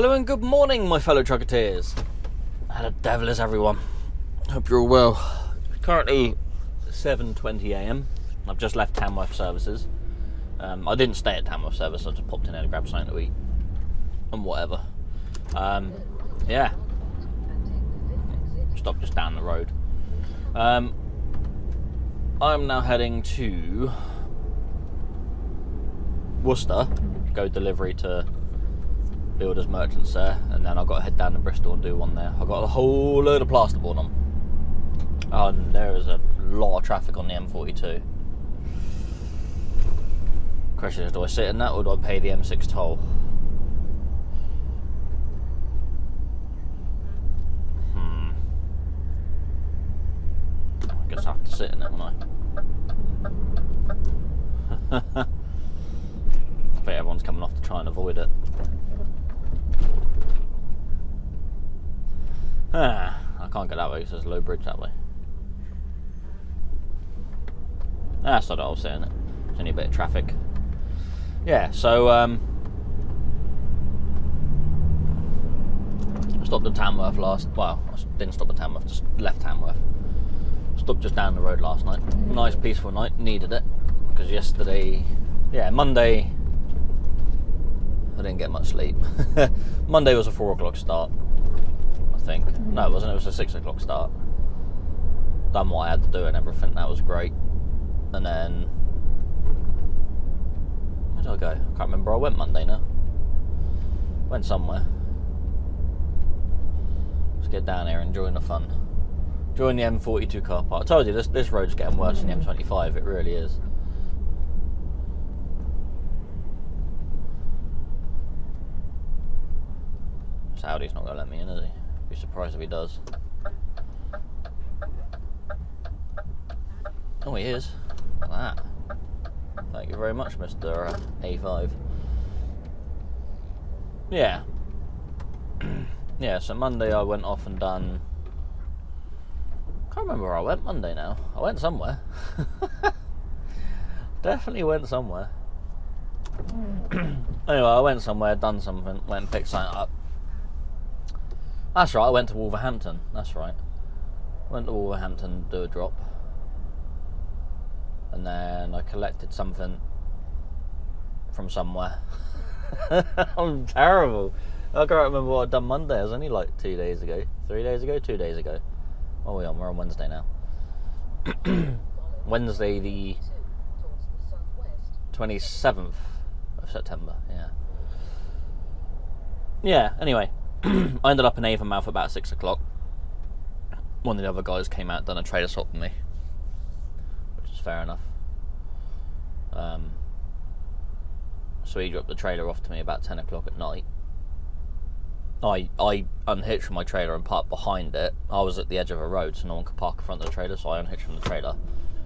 Hello and good morning, my fellow trucketeers. How the devil is everyone? Hope you're all well. It's currently 7:20 AM. I've just left Tamworth Services. I didn't stay at Tamworth Service, I just popped in there to grab something to eat and whatever. Yeah. Stopped just down the road. I'm now heading to Worcester, go delivery to builders merchants there, and then I've got to head down to Bristol and do one there. I've got a whole load of plasterboard on. And there is a lot of traffic on the M42. Question is, do I sit in that or do I pay the M6 toll? I guess I have to sit in it, won't I? I think everyone's coming off to try and avoid it. I can't get that way because there's a low bridge that way. That's not what I was saying. There's only a bit of traffic. Yeah, so I stopped at Tamworth I didn't stop at Tamworth, just left Tamworth. Stopped just down the road last night. Nice peaceful night, needed it. Because yesterday, Monday, I didn't get much sleep. Monday was a 4 o'clock start, I think. No, it wasn't, it was a 6 o'clock start. Done what I had to do and everything, that was great. And then, where did I go? I can't remember, I went Monday now. Went somewhere. Let's get down here and join the fun. Join the M42 car park. I told you, this road's getting worse than the M25, it really is. Saudi's not going to let me in, is he? Be surprised if he does. Oh, he is. Look at that. Thank you very much, Mr. A5. Yeah. Yeah, so Monday I went off and done... Can't remember where I went Monday now. I went somewhere. Definitely went somewhere. Anyway, I went somewhere, done something, went and picked something up. That's right, I went to Wolverhampton. That's right. Went to Wolverhampton to do a drop. And then I collected something from somewhere. I'm terrible. I can't remember what I'd done Monday. It was only like 2 days ago. 3 days ago? 2 days ago. What are we on? We're on Wednesday now. Wednesday the 27th of September. Yeah. Yeah, anyway. I ended up in Avonmouth about 6 o'clock. One of the other guys came out, done a trailer swap with me, which is fair enough. So he dropped the trailer off to me about 10 o'clock at night. I unhitched from my trailer and parked behind it. I was at the edge of a road, so no one could park in front of the trailer, so I unhitched from the trailer,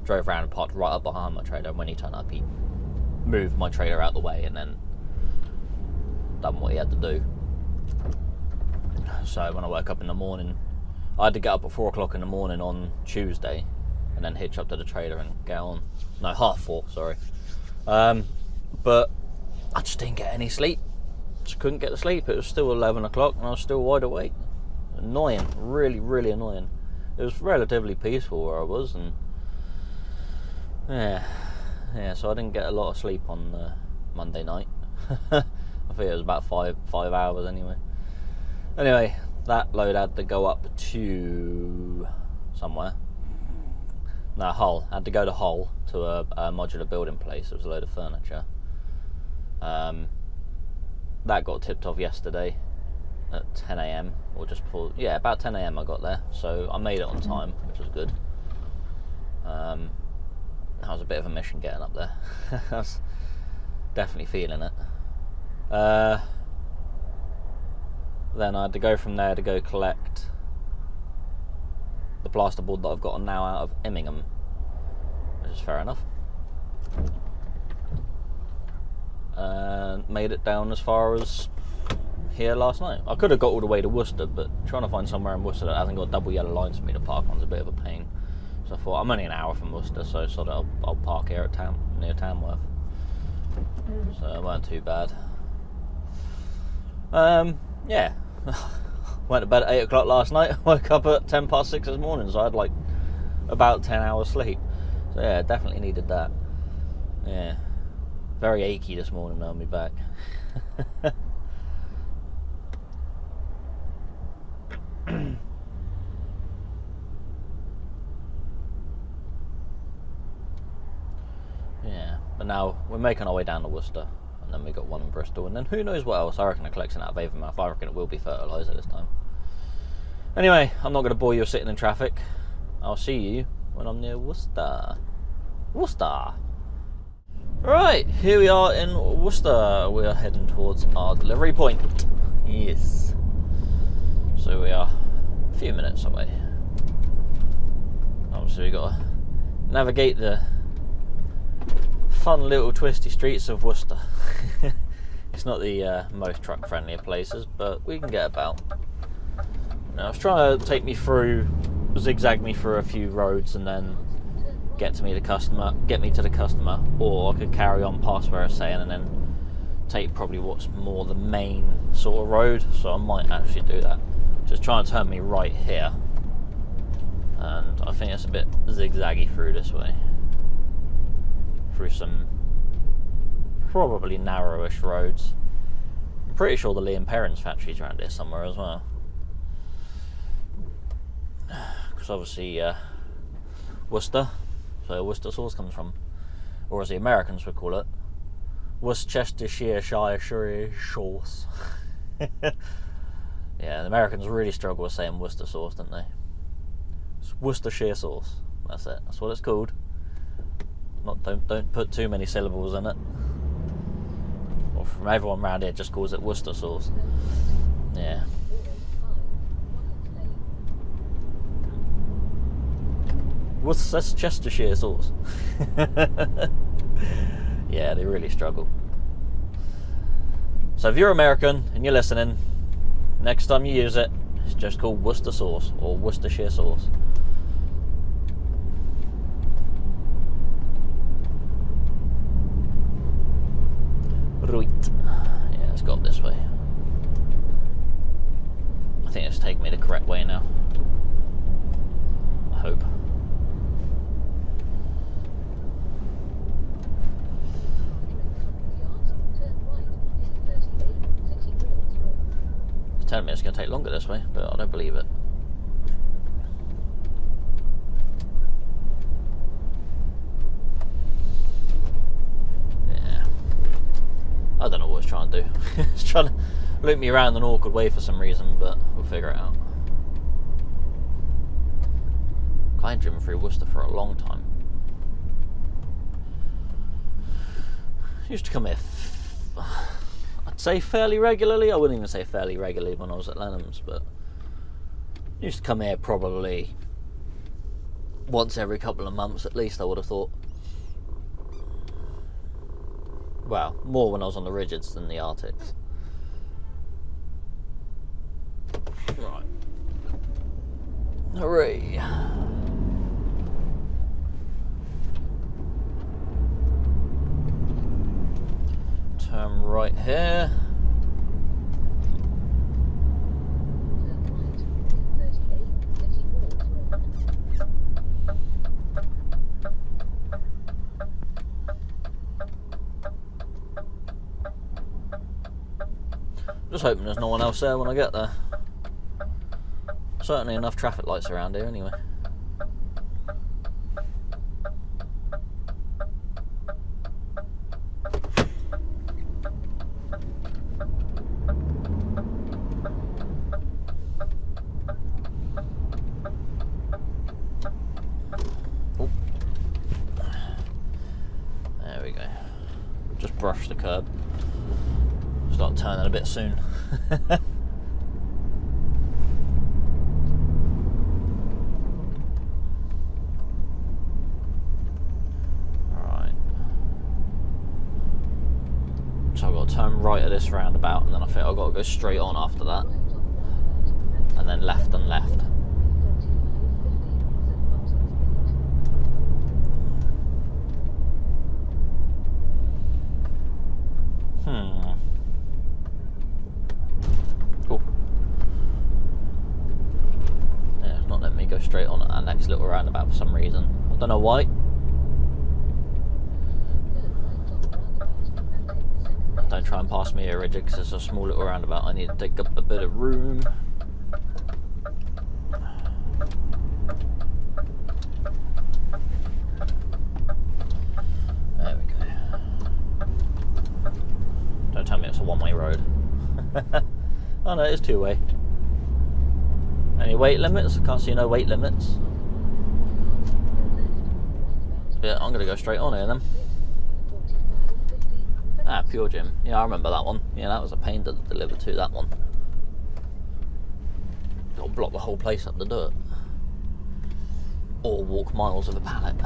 drove around and parked right up behind my trailer, and when he turned up, he moved my trailer out the way and then done what he had to do. So when I woke up in the morning, I had to get up at 4 o'clock in the morning on Tuesday and then hitch up to the trailer and get on. No, 4:30, sorry. But I just didn't get any sleep. Just couldn't get to sleep. It was still 11 o'clock and I was still wide awake. Annoying, really, really annoying. It was relatively peaceful where I was, and yeah, so I didn't get a lot of sleep on Monday night. I think it was about five hours anyway. Anyway, that load had to go up to somewhere. No, Hull. I had to go to Hull to a modular building place. It was a load of furniture. That got tipped off yesterday at 10 AM or just before. Yeah, about 10 AM I got there, so I made it on time, which was good. That was a bit of a mission getting up there. I was definitely feeling it. Then I had to go from there to go collect the plasterboard that I've got on now out of Immingham, which is fair enough. And made it down as far as here last night. I could have got all the way to Worcester, but trying to find somewhere in Worcester that hasn't got double yellow lines for me to park on is a bit of a pain. So I thought, I'm only an hour from Worcester, so I'll park here at near Tamworth. So it weren't too bad. Yeah. Went to bed at 8 o'clock last night, woke up at 10 past 6 this morning, so I had like about 10 hours sleep. So yeah, definitely needed that. Yeah. Very achy this morning on my back. Yeah, but now we're making our way down to Worcester, and then we got one in Bristol, and then who knows what else. I reckon a collection out of Avonmouth. I reckon it will be fertiliser this time. Anyway, I'm not going to bore you sitting in traffic. I'll see you when I'm near Worcester. Worcester! Right, here we are in Worcester. We are heading towards our delivery point. Yes. So we are a few minutes away. Obviously we got to navigate the fun little twisty streets of Worcester. It's not the most truck friendly of places, but we can get about. Now, I was trying to zigzag me through a few roads and then get me to the customer, or I could carry on past where it's saying and then take probably what's more the main sort of road. So I might actually do that. Just try and turn me right here, and I think it's a bit zigzaggy through this way, through some probably narrowish roads. I'm pretty sure the Liam Perrins factory's around here somewhere as well, because obviously Worcester, so Worcester sauce comes from, or as the Americans would call it, Worcestershire sauce. Yeah, the Americans really struggle with saying Worcester sauce, don't they? It's Worcestershire sauce. That's it. That's what it's called. Don't put too many syllables in it. Well, from everyone around here, just calls it Worcester sauce. Yeah. Worcestershire sauce. Yeah, they really struggle. So if you're American and you're listening, next time you use it, it's just called Worcester sauce or Worcestershire sauce. Right. Yeah, let's go up this way. I think it's taking me the correct way now. I hope. It's telling me it's going to take longer this way, but I don't believe it. Yeah. I don't know what it's trying to do. It's trying to loop me around an awkward way for some reason, but we'll figure it out. I ain't driven through Worcester for a long time. Used to come here, I'd say fairly regularly. I wouldn't even say fairly regularly when I was at Lenham's, but used to come here probably once every couple of months at least, I would have thought. Well, more when I was on the Rigids than the Arctics. Right. Hooray. Turn right here. Just hoping there's no one else there when I get there. Certainly enough traffic lights around here anyway. Oh. There we go. Just brush the curb. Start turning a bit soon. Alright. So I've got to turn right at this roundabout, and then I think I've got to go straight on after that. And then left and left. Cool. take this little roundabout for some reason. I don't know why. Don't try and pass me here, Rigid, because it's a small little roundabout. I need to take up a bit of room. There we go. Don't tell me it's a one-way road. Oh no, it is two-way. Any weight limits? I can't see no weight limits. Yeah, I'm gonna go straight on here then. Ah, Pure Gym. Yeah, I remember that one. Yeah, that was a pain to deliver to, that one. Got to block the whole place up to do it. Or walk miles of a pallet.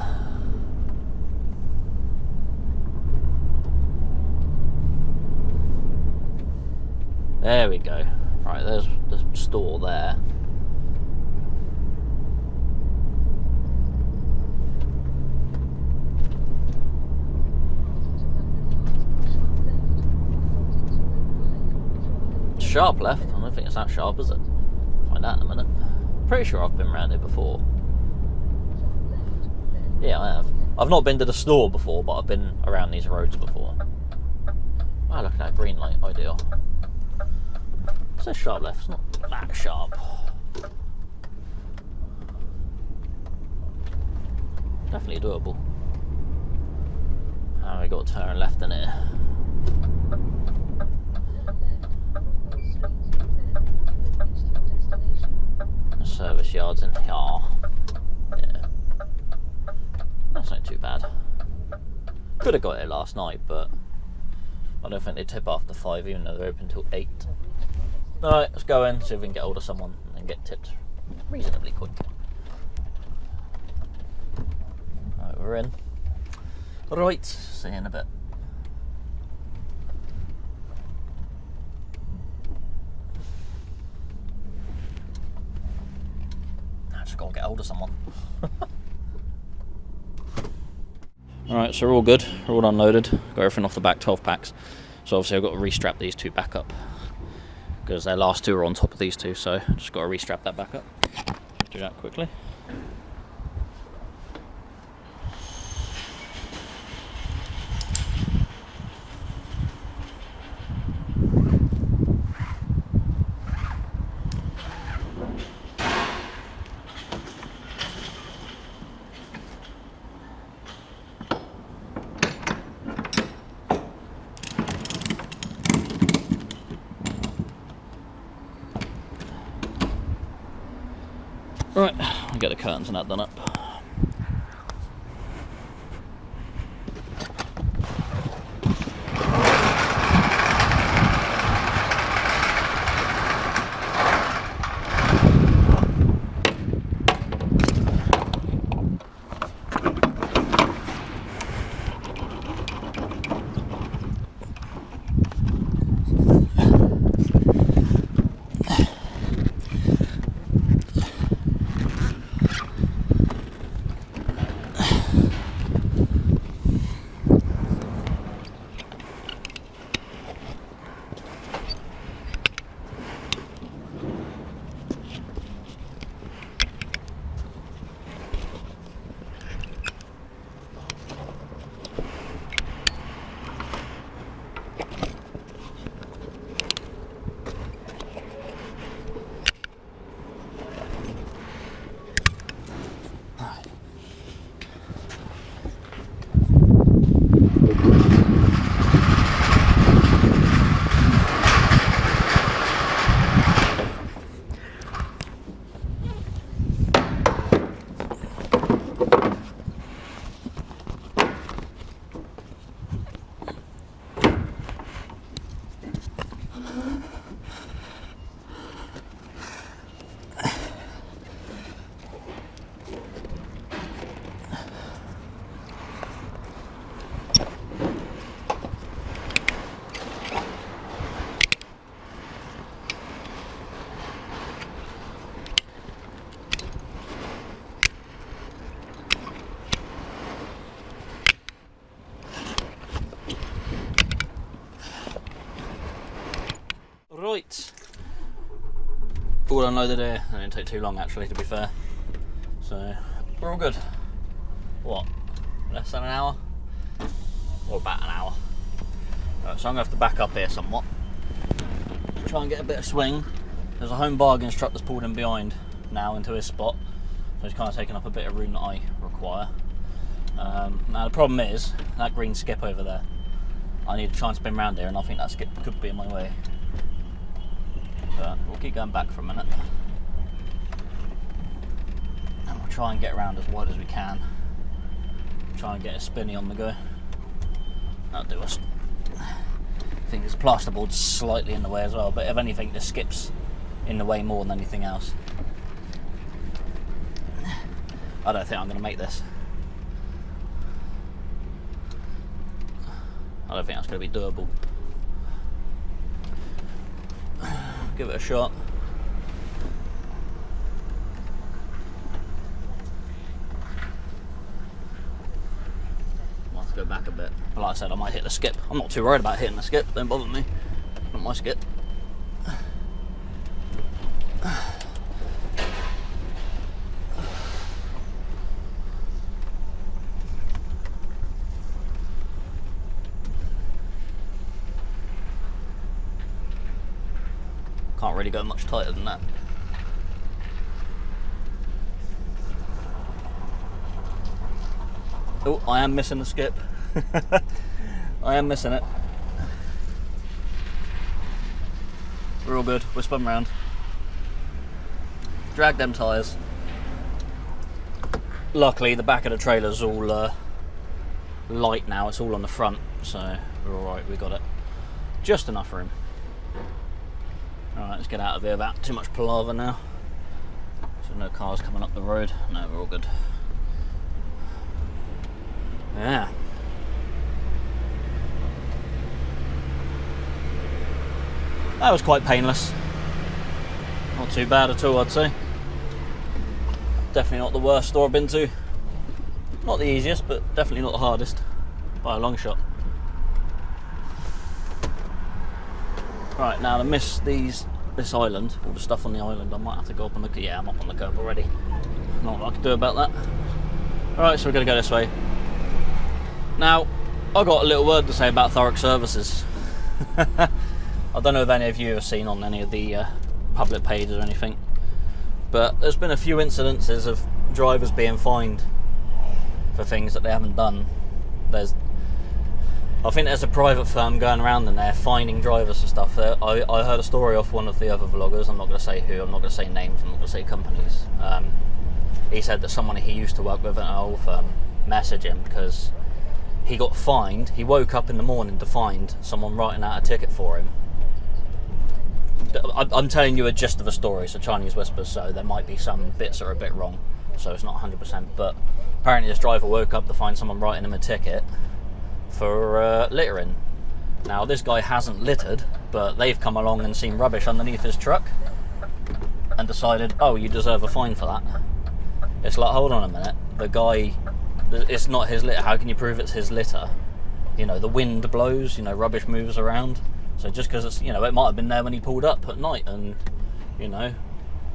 There we go. Right, there's the store there. Sharp left? I don't think it's that sharp, is it? Find out in a minute. Pretty sure I've been around here before. Yeah, I have. I've not been to the store before, but I've been around these roads before. Oh, look at that green light. Ideal. It says sharp left. It's not that sharp. Definitely doable. Oh, we got to turn left in here. Service yards in here. Yeah. That's not too bad. Could have got it last night, but I don't think they tip after 5, even though they're open till 8. Alright, let's go in, see if we can get hold of someone and get tipped reasonably quick. Alright, we're in. Right, see you in a bit. Got to get hold of someone. Alright, so we're all good. We're all unloaded. Got everything off the back, 12 packs. So obviously I've got to restrap these two back up because their last two are on top of these two, so just got to restrap that back up. Do that quickly. Right, I'll get the curtains and that done up. Right, all unloaded here. It didn't take too long actually, to be fair. So we're all good. What? Less than an hour? Or about an hour. Right, so I'm going to have to back up here somewhat. Try and get a bit of swing. There's a Home Bargains truck that's pulled in behind now into his spot. So he's kind of taking up a bit of room that I require. Now the problem is, that green skip over there. I need to try and spin round here, and I think that skip could be in my way. But we'll keep going back for a minute. And we'll try and get around as wide as we can. Try and get a spinny on the go. That'll do us. I think this plasterboard's slightly in the way as well, but if anything, the skip's in the way more than anything else. I don't think I'm going to make this. I don't think that's going to be doable. Give it a shot. I'll have to go back a bit. But like I said, I might hit the skip. I'm not too worried about hitting the skip, don't bother me. Not my skip. Can't really go much tighter than that. Oh, I am missing the skip. I am missing it. We're all good. We're spun round. Drag them tyres. Luckily, the back of the trailer's all light now. It's all on the front, so we're all right. We got it. Just enough room. Alright, let's get out of here without too much palaver now. So no cars coming up the road. No, we're all good. Yeah. That was quite painless. Not too bad at all, I'd say. Definitely not the worst store I've been to. Not the easiest, but definitely not the hardest. By a long shot. Right, now to miss this island, all the stuff on the island, I might have to go up on the... Yeah, I'm up on the curb already. Not what I can do about that. Alright, so we're going to go this way. Now, I've got a little word to say about Thurrock Services. I don't know if any of you have seen on any of the public pages or anything, but there's been a few incidences of drivers being fined for things that they haven't done. I think there's a private firm going around in there fining drivers and stuff. I heard a story off one of the other vloggers. I'm not going to say who, I'm not going to say names, I'm not going to say companies. He said that someone he used to work with at an old firm messaged him because he got fined. He woke up in the morning to find someone writing out a ticket for him. I'm telling you a gist of a story, so Chinese whispers, so there might be some bits that are a bit wrong, so it's not 100%, but apparently this driver woke up to find someone writing him a ticket for littering. Now this guy hasn't littered, but they've come along and seen rubbish underneath his truck and decided, oh, you deserve a fine for that. It's like, hold on a minute, the guy, it's not his litter, how can you prove it's his litter? You know, the wind blows, you know, rubbish moves around, so just because it's, you know, it might have been there when he pulled up at night and, you know,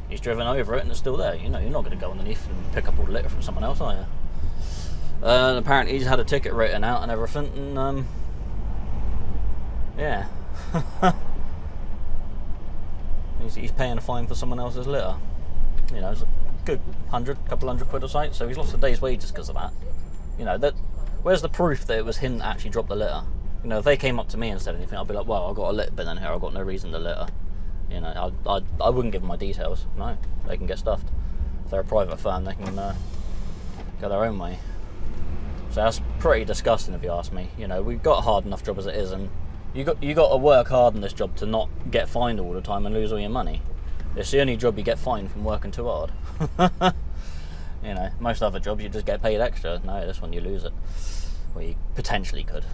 he's driven over it and it's still there, you know, you're not going to go underneath and pick up all the litter from someone else, are you? Apparently he's had a ticket written out and everything, and yeah. he's paying a fine for someone else's litter. You know, it's a good couple hundred quid or something, so he's lost a day's wages because of that. You know, where's the proof that it was him that actually dropped the litter? You know, if they came up to me and said anything, I'd be like, well, I've got a litter bin in here, I've got no reason to litter. You know, I wouldn't give them my details. No, they can get stuffed. If they're a private firm, they can go their own way. So that's pretty disgusting if you ask me. You know, we've got a hard enough job as it is, and you got to work hard in this job to not get fined all the time and lose all your money. It's the only job you get fined from working too hard. You know, most other jobs you just get paid extra. No, this one you lose it. Well, you potentially could.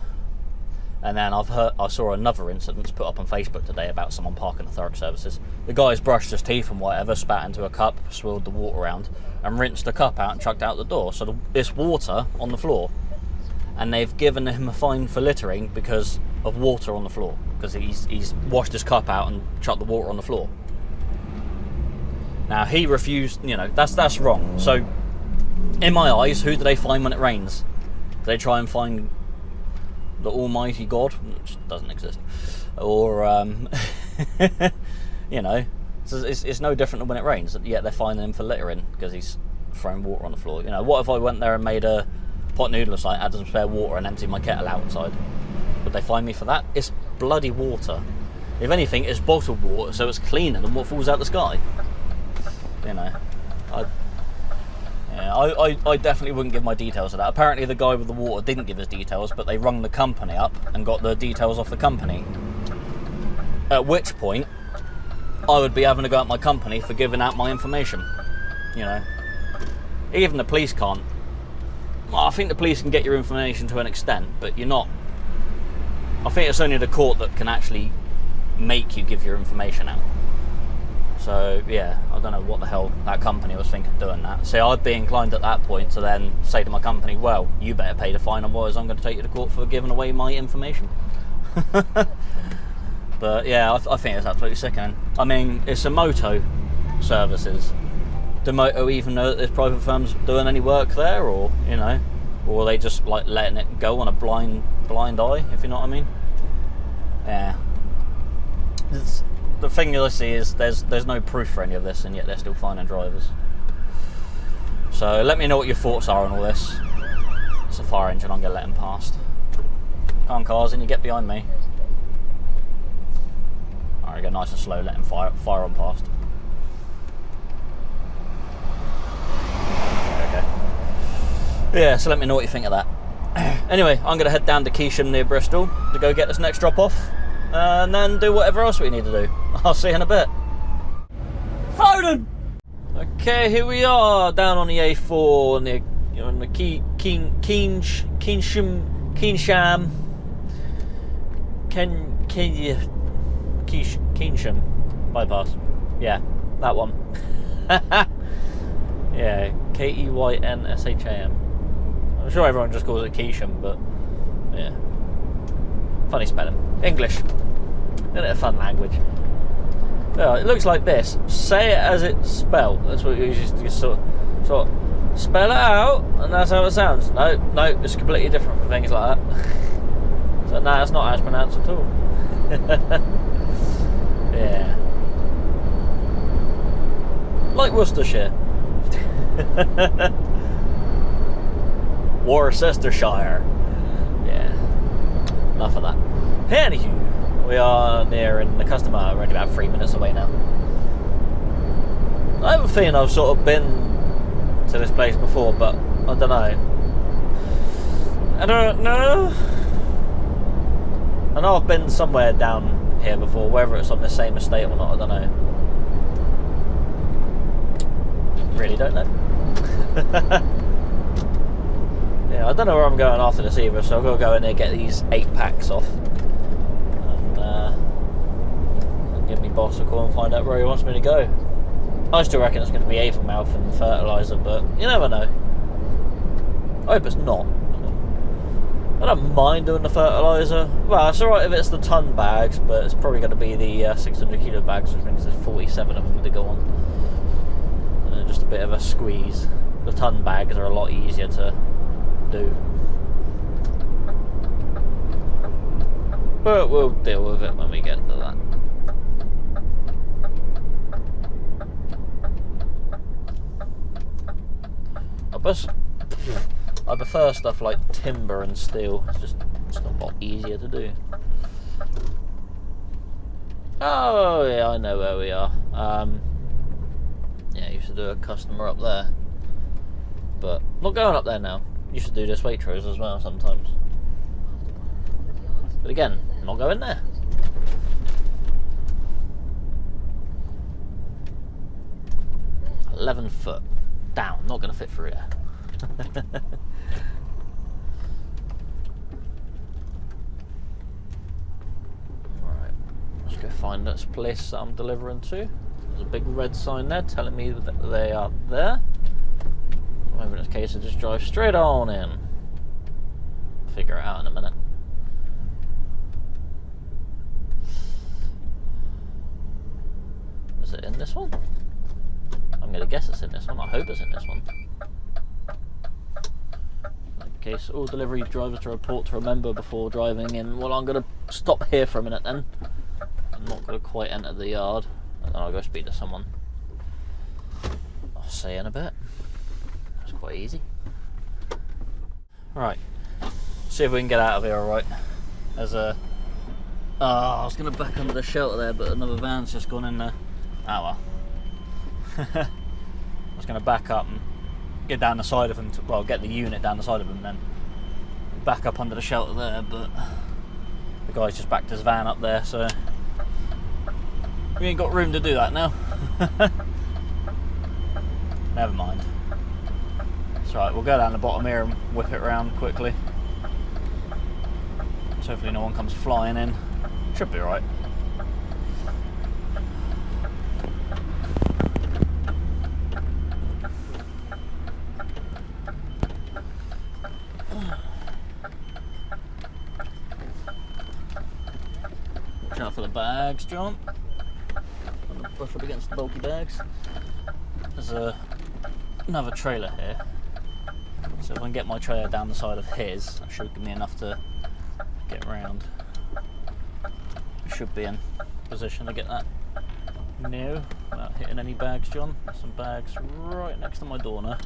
And then I saw another incident put up on Facebook today about someone parking at Thurrock Services. The guy's brushed his teeth and whatever, spat into a cup, swirled the water around, and rinsed the cup out and chucked out the door. So there's water on the floor, and they've given him a fine for littering because of water on the floor, because he's washed his cup out and chucked the water on the floor. Now he refused. You know, that's wrong. So in my eyes, who do they find when it rains? Do they try and find the almighty God, which doesn't exist, or you know, it's no different than when it rains, yet they're finding him for littering because he's throwing water on the floor. You know, what if I went there and made a pot noodle site, added some spare water and emptied my kettle outside? Would they find me for that? It's bloody water. If anything, it's bottled water, so it's cleaner than what falls out the sky. You know, I definitely wouldn't give my details of that. Apparently the guy with the water didn't give his details, but they rung the company up and got the details off the company. At which point, I would be having to go at my company for giving out my information. You know, even the police can't. Well, I think the police can get your information to an extent, but you're not. I think it's only the court that can actually make you give your information out. So yeah, I don't know what the hell that company was thinking of doing that. So I'd be inclined at that point to then say to my company, well, you better pay the fine, otherwise I'm going to take you to court for giving away my information. But yeah, I think it's absolutely sickening. I mean, it's a moto services. Do Moto even know that there's private firms doing any work there, or you know, or are they just like letting it go on a blind eye, if you know what I mean? Yeah. The thing you'll see is there's no proof for any of this, and yet they're still finding drivers. So let me know what your thoughts are on all this. It's a fire engine, I'm going to let him past. Come on, cars, and you get behind me. Alright, go nice and slow, let him fire on past. Okay. Yeah, so let me know what you think of that. Anyway, I'm going to head down to Keynsham near Bristol to go get this next drop off, and then do whatever else we need to do. I'll see you in a bit. Foden! Okay, here we are down on the A4 near, you know, on the Keynsham bypass. Yeah, that one. Yeah, Keynsham. I'm sure everyone just calls it Keynsham, but yeah. Funny spelling. English. Isn't it a fun language? Yeah, it looks like this. Say it as it's spelled. That's what you usually just sort of spell it out, and that's how it sounds. No, it's completely different for things like that. So no, that's not how it's pronounced at all. Yeah. Like Worcestershire. Worcestershire. Yeah. Enough of that. Anywho, we are nearing the customer. We're only about 3 minutes away now. I have a feeling I've sort of been to this place before, but I don't know. I don't know. I know I've been somewhere down here before, whether it's on the same estate or not, I don't know. Really don't know. Yeah, I don't know where I'm going after this either, so I've got to go in there and get these 8 packs off. And give me boss a call and find out where he wants me to go. I still reckon it's going to be Avonmouth and fertiliser, but you never know. I hope it's not. I don't mind doing the fertiliser. Well, it's alright if it's the ton bags, but it's probably going to be the 600 kilo bags, which means there's 47 of them to go on. Just a bit of a squeeze. The ton bags are a lot easier to do. But we'll deal with it when we get to that. I prefer stuff like timber and steel. It's a lot easier to do. Oh yeah, I know where we are. Yeah, I used to do a customer up there, but not going up there now. Used to do this Waitrose as well sometimes, but again, not going there. $11 foot down, not going to fit through here. Alright, let's go find this place that I'm delivering to. There's a big red sign there telling me that they are there. Maybe in this case I just drive straight on in. Figure it out in a minute. Is it in this one? I'm going to guess it's in this one. I hope it's in this one. in case all delivery drivers to report to remember before driving in. Well, I'm going to stop here for a minute then. I'm not going to quite enter the yard, and then I'll go speak to someone. I'll see you in a bit. It's quite easy. Right, see if we can get out of here alright. There's a... Oh, I was going to back under the shelter there, but another van's just gone in there. Oh well. I was going to back up and get down the side of him, well, get the unit down the side of him, then back up under the shelter there, but the guy's just backed his van up there, so we ain't got room to do that now. Never mind. It's alright, we'll go down the bottom here and whip it around quickly. So hopefully no one comes flying in. Should be alright. Watch out for the bags, John. I'm going to brush up against the bulky bags. There's another trailer here. So if I can get my trailer down the side of his, that should give me enough to get round. Should be in position to get that new without hitting any bags, John. There's some bags right next to my door now.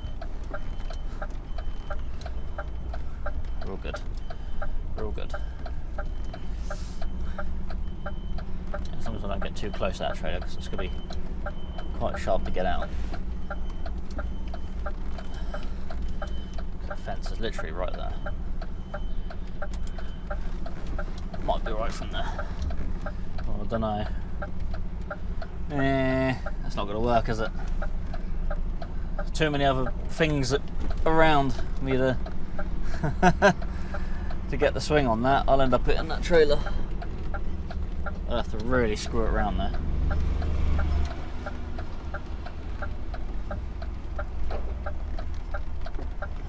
We're all good. We're all good. As long as I don't get too close to that trailer, because it's going to be quite sharp to get out. The fence is literally right there. Might be right from there. Oh, I don't know. That's not going to work, is it? There's too many other things around for me to to get the swing on that. I'll end up hitting that trailer. I'll have to really screw it around there.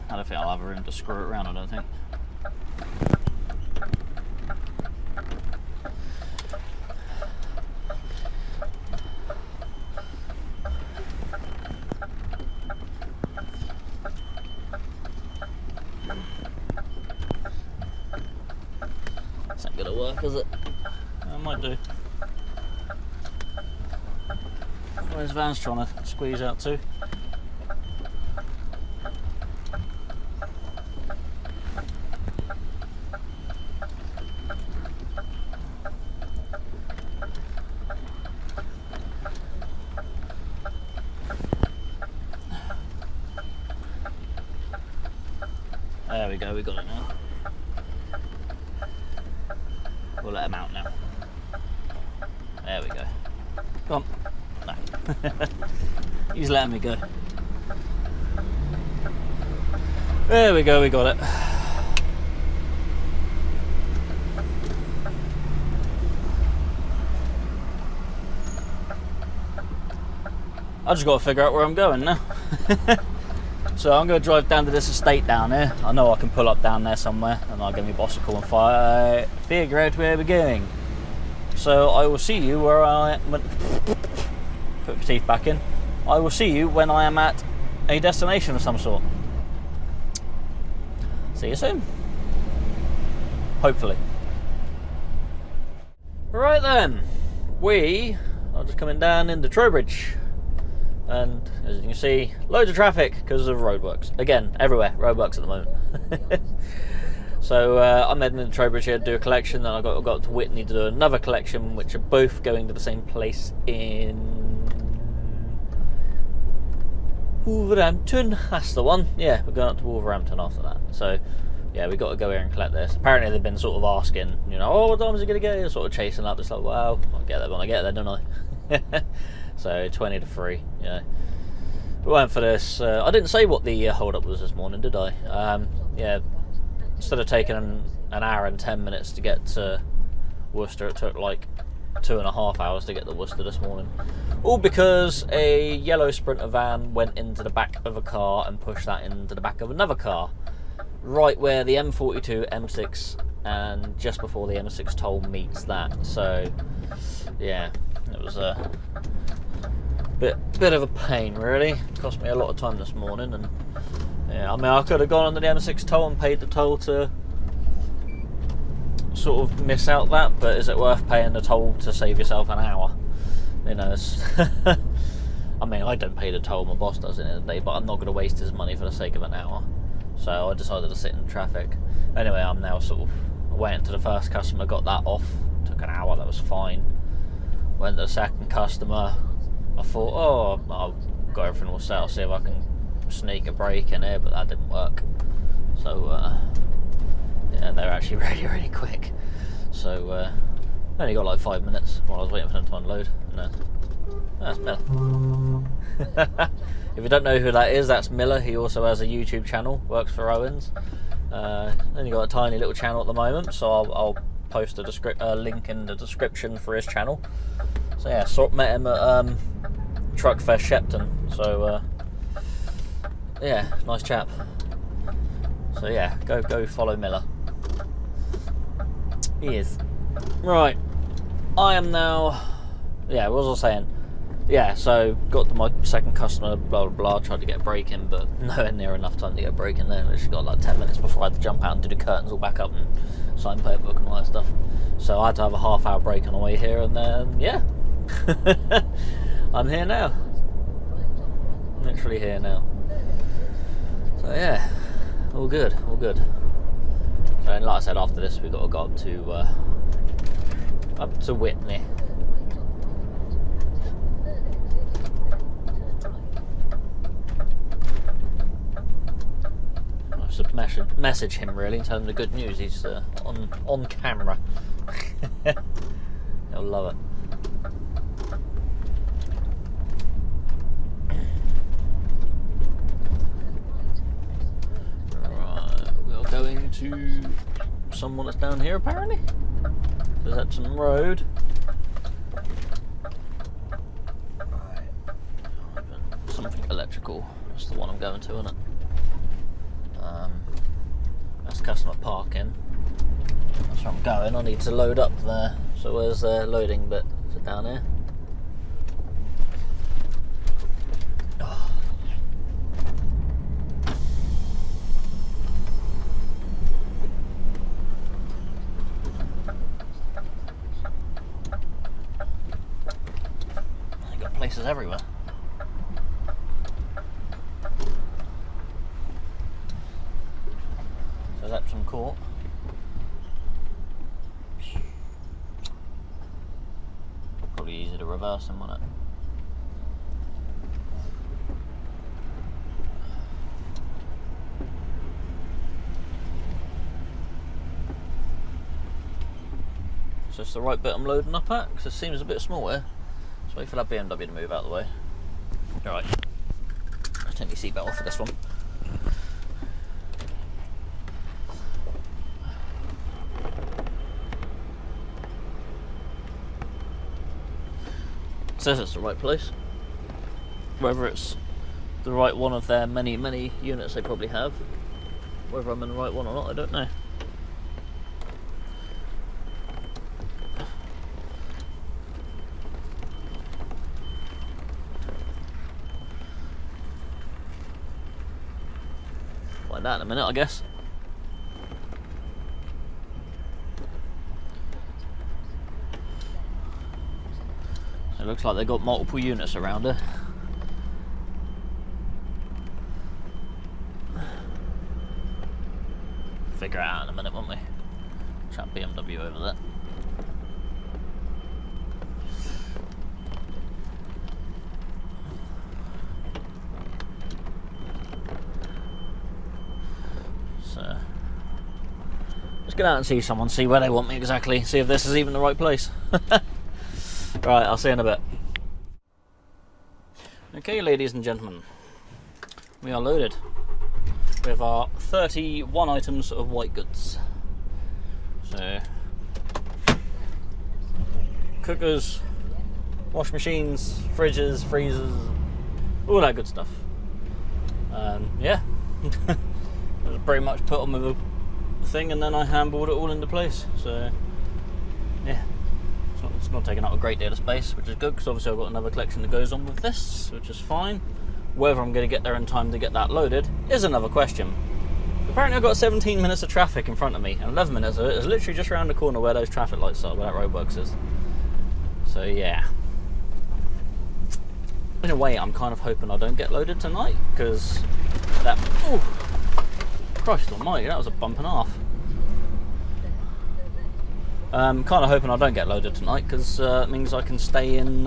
I don't think I'll have room to screw it around, I don't think. This ain't gonna work, is it? I might do. Where's Van's trying to squeeze out too? There we go, we got it now. We'll let him out now. There we go. Come on. No. He's letting me go. There we go, we got it. I just got to figure out where I'm going now. So I'm going to drive down to this estate down here. I know I can pull up down there somewhere, and I'll give my boss a call and figure out where we're going. So I will see you where I am. Put my teeth back in. I will see you when I am at a destination of some sort. See you soon. Hopefully. Right then, we are just coming down into Trowbridge. And as you can see, loads of traffic because of roadworks. Again, everywhere, roadworks at the moment. So I'm heading into Trowbridge here to do a collection, then I got to Witney to do another collection, which are both going to the same place in Wolverhampton. That's the one. Yeah, we're going up to Wolverhampton after that. So yeah, we got to go here and collect this. Apparently they've been sort of asking, you know, oh, what time is it going to get? Sort of chasing up. It's like, well, I'll get there when I get there, don't I? So 20 to 3, yeah. We went for this. I didn't say what the hold up was this morning, did I? Yeah, instead of taking an hour and 10 minutes to get to Worcester, it took like 2.5 hours to get to Worcester this morning. All because a yellow Sprinter van went into the back of a car and pushed that into the back of another car, right where the M42, M6, and just before the M6 toll meets that. So yeah, it was a bit of a pain, really. Cost me a lot of time this morning, and Yeah, I mean, I could have gone on the M6 toll and paid the toll to sort of miss out that, but is it worth paying the toll to save yourself an hour? You know, it's I mean, I don't pay the toll, my boss does it in the day, but I'm not going to waste his money for the sake of an hour. So I decided to sit in traffic. Anyway, I'm now sort of waiting to the first customer, got that off, took an hour, that was fine. Went to the second customer, I thought, oh, I'll go everything all set, I'll see if I can sneak a break in here, but that didn't work. So, yeah, they're actually really, really quick. So, only got like 5 minutes while I was waiting for them to unload. And then, that's Miller. If you don't know who that is, that's Miller. He also has a YouTube channel, works for Owens. Only got a tiny little channel at the moment, so I'll post a link in the description for his channel. So yeah, met him at Truckfest Shepton. So yeah, nice chap. So yeah, go follow Miller. He is. Right, I am now. Yeah, what was I saying? Yeah, so got to my second customer, blah blah blah, tried to get a break in, but nowhere near enough time to get a break in there. Literally got like 10 minutes before I had to jump out and do the curtains all back up and sign paperwork and all that stuff. So I had to have a half-hour break on the way here, and then, yeah. I'm here now. Literally here now. So yeah, all good, all good. So like I said, after this we've got to go up to Witney. Message him really and tell him the good news. He's on camera. He'll love it. Right, we are going to someone that's down here apparently. There's Epsom Road. Right. Something electrical. That's the one I'm going to, isn't it? That's customer parking. That's where I'm going. I need to load up there. So where's the loading bit? Is it down here? Oh. They got places everywhere. Epsom Court. Probably easy to reverse them, wouldn't it? So it's the right bit I'm loading up at, because it seems a bit small here. Let's wait for that BMW to move out of the way. Alright. Let's take the seatbelt off for this one. Says it's the right place. Whether it's the right one of their many, many units they probably have, whether I'm in the right one or not, I don't know. Find out in a minute, I guess. It looks like they've got multiple units around her. Figure it out in a minute, won't we? Chat BMW over there. So let's get out and see someone, see where they want me exactly, see if this is even the right place. Right, I'll see you in a bit. Okay, ladies and gentlemen, we are loaded with our 31 items of white goods. So, cookers, wash machines, fridges, freezers, all that good stuff. Yeah, it was pretty much put on with a thing, and then I handballed it all into place. So, yeah. It's not taking up a great deal of space, which is good because obviously I've got another collection that goes on with this, which is fine. Whether I'm going to get there in time to get that loaded is another question. Apparently I've got 17 minutes of traffic in front of me, and 11 minutes of it is literally just around the corner where those traffic lights are, where that roadworks is. So yeah. In a way, I'm kind of hoping I don't get loaded tonight, because that... Ooh, Christ almighty, that was a bump and a half. Kind of hoping I don't get loaded tonight, because it means I can stay in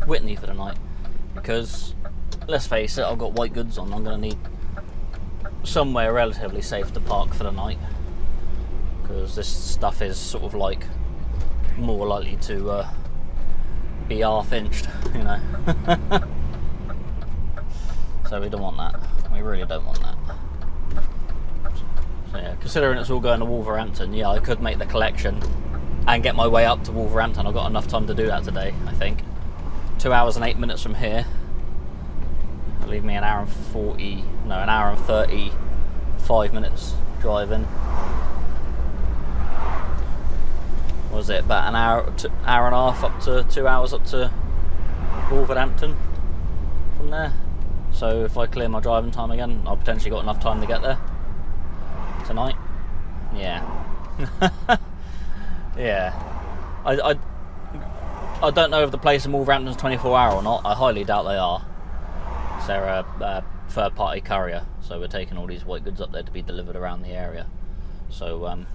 Witney for the night. Because, let's face it, I've got white goods on. I'm going to need somewhere relatively safe to park for the night. Because this stuff is sort of like more likely to be half-inched, you know. So we don't want that. We really don't want that. So yeah, considering it's all going to Wolverhampton, yeah, I could make the collection and get my way up to Wolverhampton. I've got enough time to do that today, I think. 2 hours and 8 minutes from here. It'll leave me an hour and 35 minutes driving. What was it, about an hour and a half up to 2 hours up to Wolverhampton from there. So if I clear my driving time again, I've potentially got enough time to get there tonight. Yeah. Yeah. I don't know if the place in Wolverhampton's 24-hour or not. I highly doubt they are. They're a third-party courier, so we're taking all these white goods up there to be delivered around the area. So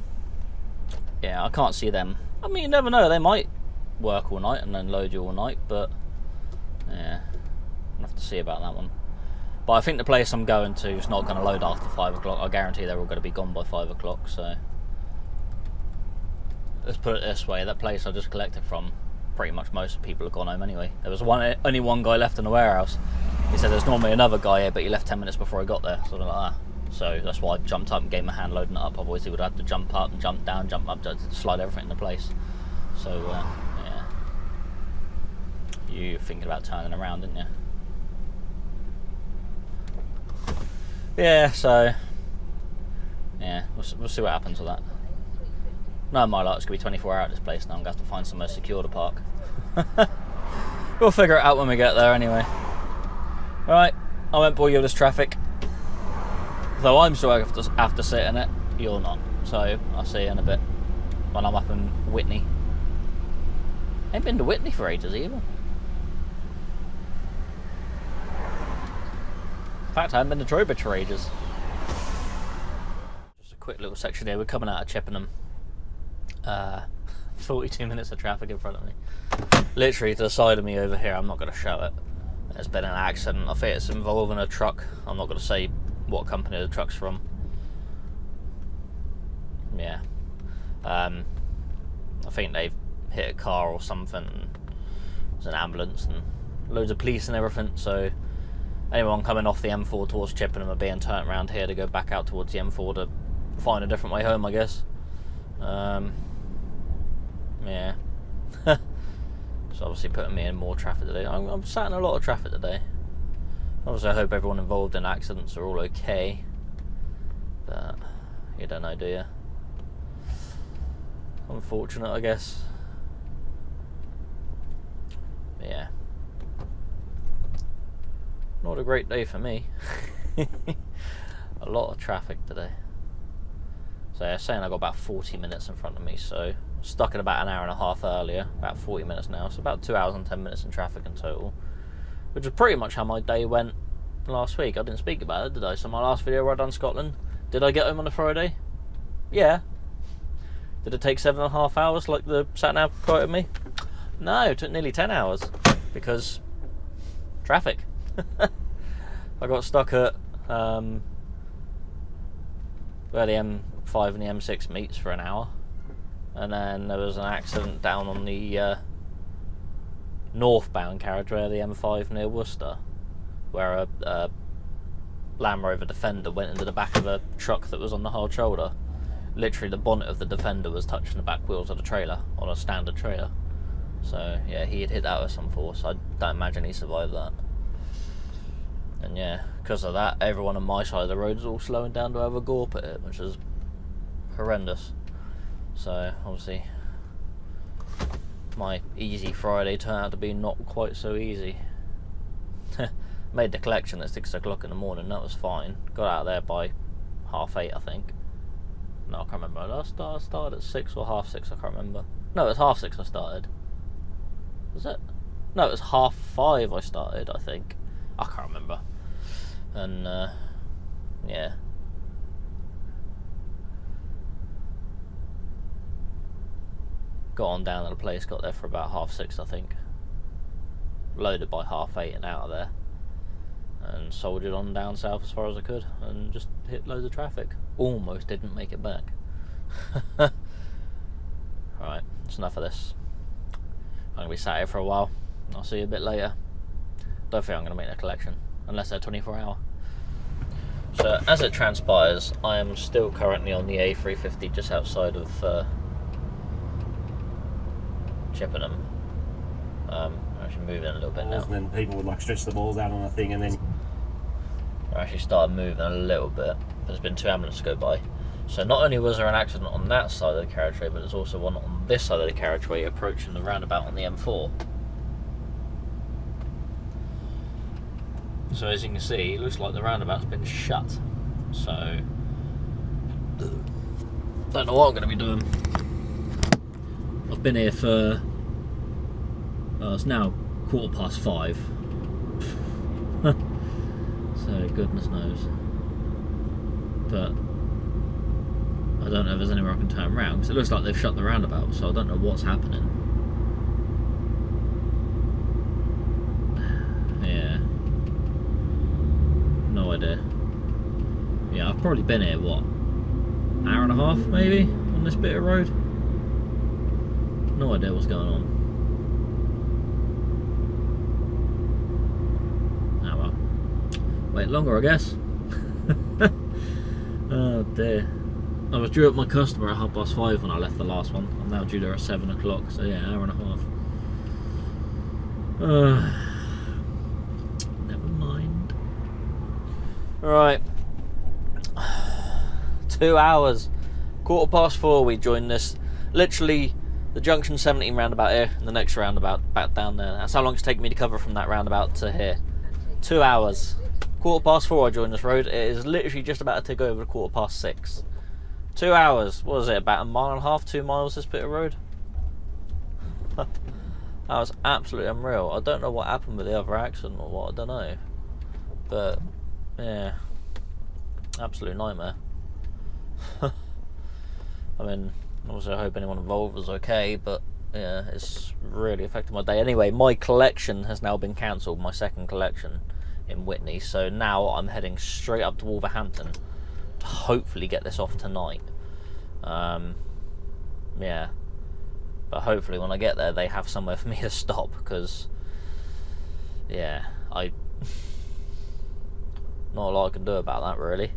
yeah, I can't see them. I mean, you never know, they might work all night and then load you all night, but yeah, I'll have to see about that one. But I think the place I'm going to is not going to load after 5 o'clock. I guarantee they're all going to be gone by 5 o'clock, so let's put it this way, that place I just collected from, pretty much most people have gone home anyway. There was only one guy left in the warehouse. He said there's normally another guy here, but he left 10 minutes before I got there, sort of like that. So that's why I jumped up and gave him a hand loading it up. Otherwise he would have to jump up and jump down, jump up to slide everything into place. So yeah, you thinking about turning around, didn't you? Yeah, so yeah, we'll see what happens with that. No, my luck, it's going to be 24-hour at this place now. I'm going to have to find somewhere secure to park. We'll figure it out when we get there anyway. Right, I won't bore you with this traffic. Though I'm still have to sit in it, you're not. So I'll see you in a bit when I'm up in Witney. I ain't been to Witney for ages either. In fact, I haven't been to Trowbridge for ages. Just a quick little section here. We're coming out of Chippenham. 42 minutes of traffic in front of me. Literally to the side of me over here. I'm not going to show it. There's been an accident. I think it's involving a truck. I'm not going to say what company the truck's from. Yeah. I think they've hit a car or something. There's an ambulance and loads of police and everything. So anyone coming off the M4 towards Chippenham are being turned around here to go back out towards the M4 to find a different way home, I guess. Yeah. It's obviously putting me in more traffic today. I'm sat in a lot of traffic today. Obviously I hope everyone involved in accidents are all okay. But you don't know, do you? Unfortunate, I guess. But yeah. Not a great day for me. A lot of traffic today. So yeah, saying I got about 40 minutes in front of me, so stuck in about an hour and a half earlier, about 40 minutes now, so about 2 hours and 10 minutes in traffic in total, which was pretty much how my day went last week. I didn't speak about it, did I? So my last video where I done Scotland, did I get home on a Friday? Yeah. Did it take 7.5 hours like the sat-nav quoted me? No, it took nearly 10 hours, because traffic. I got stuck at where the M5 and the M6 meets for an hour, and then there was an accident down on the northbound carriageway of the M5 near Worcester, where a Land Rover Defender went into the back of a truck that was on the hard shoulder. Literally the bonnet of the Defender was touching the back wheels of the trailer, on a standard trailer. So yeah, he had hit that with some force. I don't imagine he survived that. And yeah, because of that, everyone on my side of the road is all slowing down to have a gorp at it, which is horrendous. So obviously my easy Friday turned out to be not quite so easy. Made the collection at 6 o'clock in the morning, that was fine. Got out of there by 8:30, I think. No, I can't remember. I started at 6 or 6:30, I can't remember. No, it was 6:30 I started. Was it? No, it was 5:30 I started, I think. I can't remember. And, yeah. Got on down to the place, got there for about 6:30, I think. Loaded by 8:30 and out of there. And soldiered on down south as far as I could and just hit loads of traffic. Almost didn't make it back. Right, that's enough of this. I'm going to be sat here for a while. I'll see you a bit later. Don't think I'm going to make the collection unless they're 24 hour. So as it transpires, I am still currently on the A350 just outside of Chippenham. I'm actually moving a little bit now. And then people would like stretch the balls out on a thing and then... I actually started moving a little bit. There's been 2 ambulances go by. So not only was there an accident on that side of the carriageway, but there's also one on this side of the carriageway approaching the roundabout on the M4. So as you can see, it looks like the roundabout's been shut. So don't know what I'm going to be doing. I've been here for it's now 5:15. So goodness knows. But I don't know if there's anywhere I can turn around because it looks like they've shut the roundabout, so I don't know what's happening. Yeah. No idea. Yeah, I've probably been here, what, hour and a half maybe on this bit of road? No idea what's going on. Oh well. Wait longer, I guess. Oh dear. I was due up my customer at 5:30 when I left the last one. I'm now due there at 7 o'clock, so yeah, hour and a half. Never mind. Right. 2 hours. 4:15 we joined this. Literally the junction 17 roundabout here and the next roundabout back down there. That's how long it's taken me to cover from that roundabout to here. 2 hours. 4:15 I joined this road. It is literally just about to take over to 6:15. 2 hours. What was it? About 1.5 miles, 2 miles this bit of road? That was absolutely unreal. I don't know what happened with the other accident or what, I don't know. But yeah, absolute nightmare. I mean, obviously I hope anyone involved was okay, but yeah, it's really affected my day. Anyway, my collection has now been cancelled, my second collection in Witney, so now I'm heading straight up to Wolverhampton to hopefully get this off tonight. Yeah, but hopefully when I get there they have somewhere for me to stop, because yeah, not a lot I can do about that really.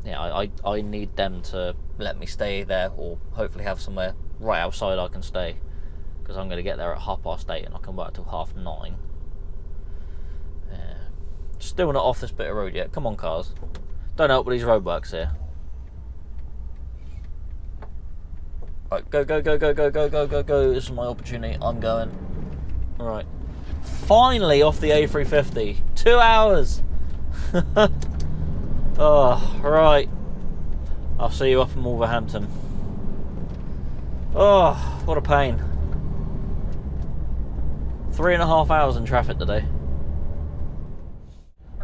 Yeah, I need them to let me stay there, or hopefully have somewhere right outside I can stay, because I'm going to get there at 8:30 and I can work till 9:30. Yeah. Still not off this bit of road yet. Come on, cars. Don't help with these roadworks here. Right, go, go, go, go, go, go, go, go, go. This is my opportunity. I'm going. Alright. Finally off the A350. 2 hours. Oh, right. I'll see you up in Wolverhampton. Oh, what a pain. 3.5 hours in traffic today.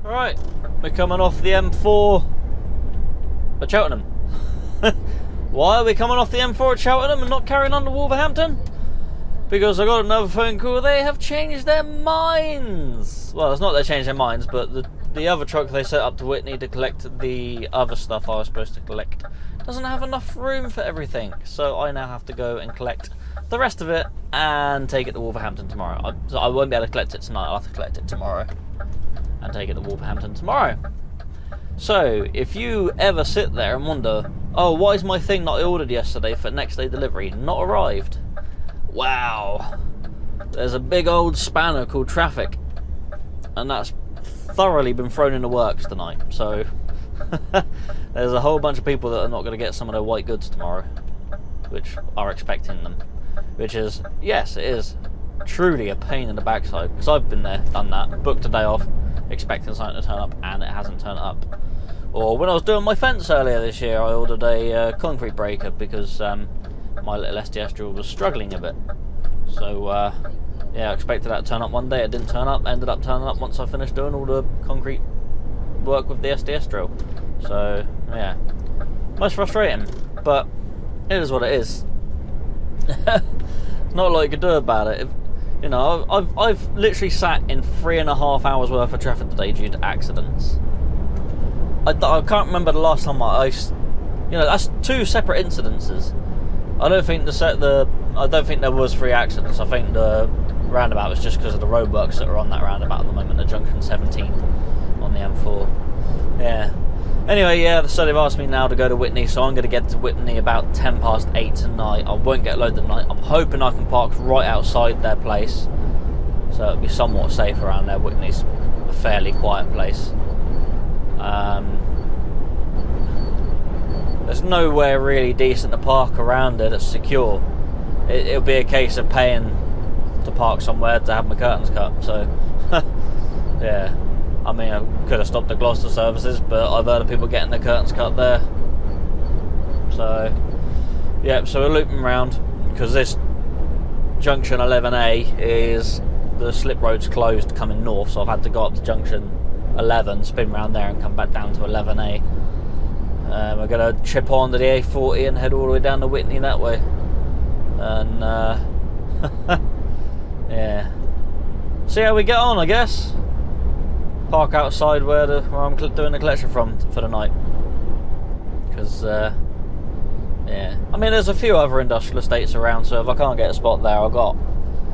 Right, we're coming off the M4 at Cheltenham. Why are we coming off the M4 at Cheltenham and not carrying on to Wolverhampton? Because I got another phone call. They have changed their minds. Well, it's not they changed their minds, but the other truck they set up to Witney to collect the other stuff I was supposed to collect doesn't have enough room for everything. So I now have to go and collect the rest of it and take it to Wolverhampton tomorrow. I won't be able to collect it tonight. I'll have to collect it tomorrow and take it to Wolverhampton tomorrow. So if you ever sit there and wonder, oh, why is my thing that I ordered yesterday for next day delivery not arrived? Wow, there's a big old spanner called traffic, and that's thoroughly been thrown in the works tonight. So there's a whole bunch of people that are not going to get some of their white goods tomorrow, which are expecting them, which is, yes, it is truly a pain in the backside, because I've been there, done that, booked a day off, expecting something to turn up, and it hasn't turned up. Or when I was doing my fence earlier this year, I ordered a concrete breaker because my little SDS drill was struggling a bit. So yeah, I expected that to turn up one day. It didn't turn up. Ended up turning up once I finished doing all the concrete work with the SDS drill. So yeah, most frustrating, but it is what it is. Not a lot you can do about it. You know, I've literally sat in 3.5 hours worth of traffic today due to accidents. I can't remember the last time you know, that's 2 separate incidences. I don't think there was 3 accidents. I think the roundabout was just because of the roadworks that are on that roundabout at the moment, the junction 17 on the M4. Yeah. Anyway, yeah, so they've asked me now to go to Witney, so I'm going to get to Witney about 8:10 tonight. I won't get loaded tonight. I'm hoping I can park right outside their place, so it'll be somewhat safe around there. Witney's a fairly quiet place. There's nowhere really decent to park around it that's secure. It'll be a case of paying to park somewhere to have my curtains cut, so yeah. I mean, I could have stopped at Gloucester services, but I've heard of people getting their curtains cut there. So yeah, so we're looping around because this junction 11A is, the slip road's closed coming north, so I've had to go up to junction 11, spin round there and come back down to 11A. We're going to chip on to the A40 and head all the way down to Witney that way. And yeah, see how we get on, I guess. Park outside where I'm doing the collection from for the night. Because yeah, I mean there's a few other industrial estates around, so if I can't get a spot there, I've got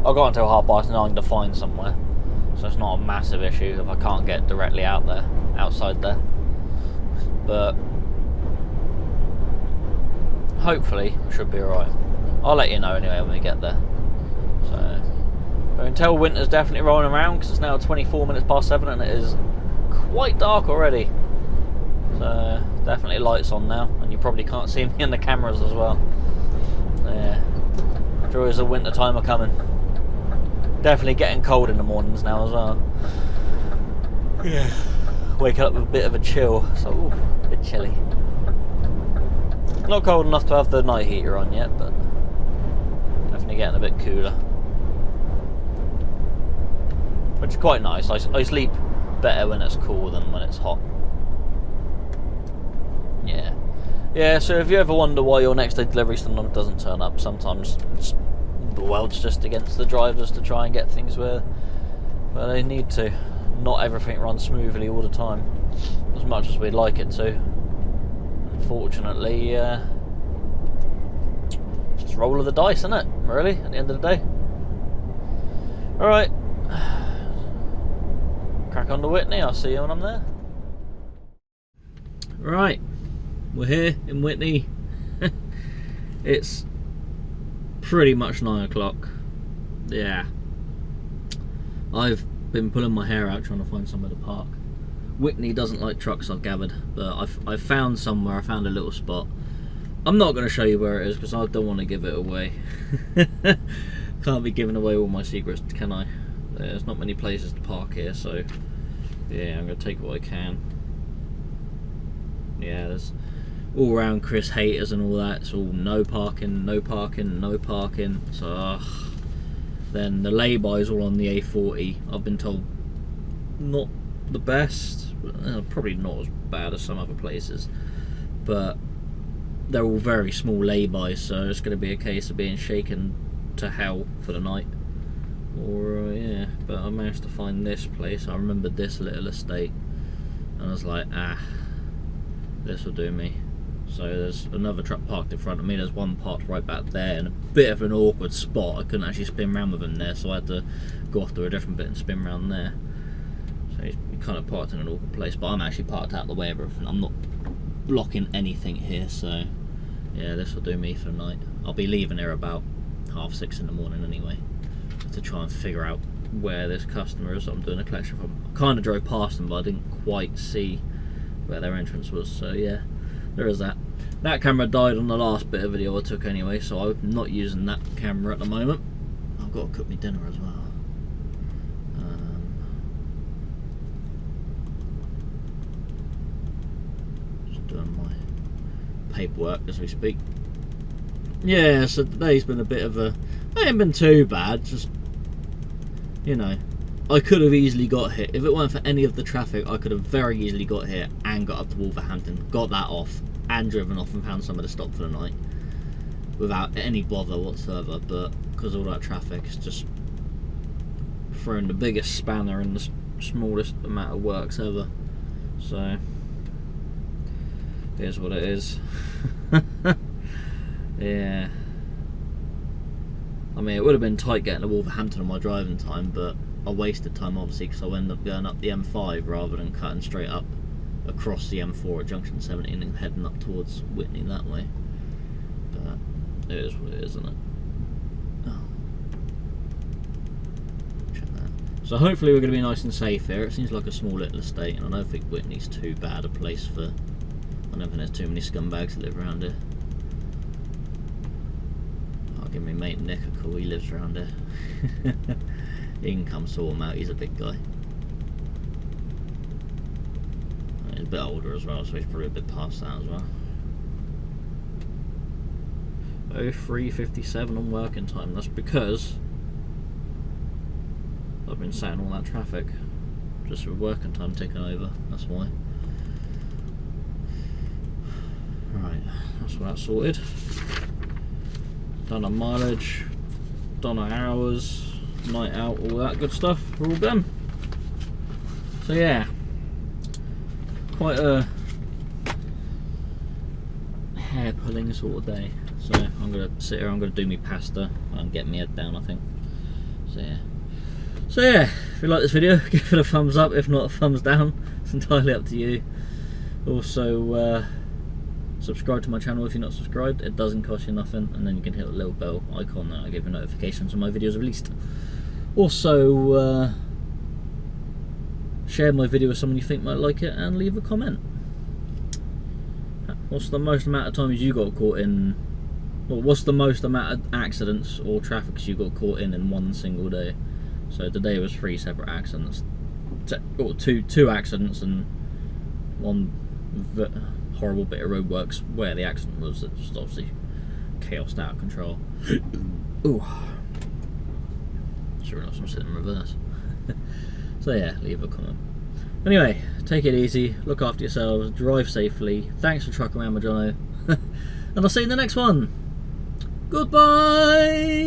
until 9:30 to find somewhere. So it's not a massive issue if I can't get directly outside there. But hopefully it should be alright. I'll let you know anyway when we get there. So I can tell winter's definitely rolling around because it's now 24 minutes past 7 and it is quite dark already. So definitely lights on now, and you probably can't see me in the cameras as well. Yeah, joys of winter time are coming. Definitely getting cold in the mornings now as well. Yeah, waking up with a bit of a chill, so ooh, a bit chilly. Not cold enough to have the night heater on yet, but definitely getting a bit cooler, which is quite nice. I sleep better when it's cool than when it's hot. Yeah, so if you ever wonder why your next day delivery sometimes doesn't turn up, sometimes the world's just against the drivers to try and get things where they need to. Not everything runs smoothly all the time, as much as we'd like it to. Unfortunately, just roll of the dice, isn't it, really, at the end of the day? Alright, crack on to Witney, I'll see you when I'm there. Right, we're here in Witney. It's pretty much 9 o'clock. Yeah, I've been pulling my hair out trying to find somewhere to park. Witney doesn't like trucks, I've gathered, but I've found somewhere. I found a little spot. I'm not going to show you where it is because I don't want to give it away. Can't be giving away all my secrets, can I? There's not many places to park here, so yeah, I'm going to take what I can. Yeah, there's all round Chris haters and all that. It's all no parking, no parking, no parking. So then the lay-bys all on the A40. I've been told not the best. Probably not as bad as some other places, but they're all very small lay-bys, so it's going to be a case of being shaken to hell for the night. Or yeah, but I managed to find this place. I remembered this little estate and I was like, this will do me. So there's another truck parked in front of me. There's one parked right back there in a bit of an awkward spot. I couldn't actually spin round with him there, so I had to go off to a different bit and spin round there. So he's kind of parked in an awkward place, but I'm actually parked out of the way of everything. I'm not blocking anything here, so yeah, this will do me for the night. I'll be leaving here about 6:30 in the morning anyway, to try and figure out where this customer is that I'm doing a collection from. I kind of drove past them, but I didn't quite see where their entrance was, so yeah, there is that. That camera died on the last bit of video I took anyway, so I'm not using that camera at the moment. I'll I've got to cook me dinner as well. Just doing my paperwork as we speak. Yeah, so today's been a bit of a... It ain't been too bad, just... You know, I could have easily got hit. If it weren't for any of the traffic, I could have very easily got hit and got up to Wolverhampton, got that off, and driven off and found somewhere to stop for the night without any bother whatsoever. But because of all that traffic, it's just thrown the biggest spanner in the smallest amount of works ever. So here's what it is. Yeah, I mean, it would have been tight getting to Wolverhampton on my driving time, but I wasted time obviously because I ended up going up the M5 rather than cutting straight up across the M4 at junction 17 and heading up towards Witney that way. But it is what it is, isn't it? Oh. Check that. So hopefully we're going to be nice and safe here. It seems like a small little estate, and I don't think Witney's too bad a place for... I don't think there's too many scumbags that live around here. I'll give my mate Nick a call, he lives around here. He can come sort him out, he's a big guy. He's a bit older as well, so he's probably a bit past that as well. 03:57 on working time. That's because I've been sat in all that traffic. Just with working time taking over, that's why. Right, that's all that sorted. Done our mileage, done our hours, night out, all that good stuff, we're all done. So yeah, quite a hair pulling sort of day. So I'm going to sit here, I'm going to do me pasta and get my head down, I think. So yeah, if you like this video, give it a thumbs up, if not a thumbs down, it's entirely up to you. Also subscribe to my channel if you're not subscribed, it doesn't cost you nothing, and then you can hit the little bell icon that I give you notifications when my videos are released. Also share my video with someone you think might like it and leave a comment. What's the most amount of times you got caught in, well, what's the most amount of accidents or traffic you got caught in one single day? So today was 3 separate accidents, or two accidents and one horrible bit of roadworks where the accident was that just obviously chaosed out of control. Ooh. Sure enough, I'm sitting in reverse. So yeah, leave a comment. Anyway, take it easy, look after yourselves, drive safely. Thanks for trucking around with Jono. And I'll see you in the next one. Goodbye!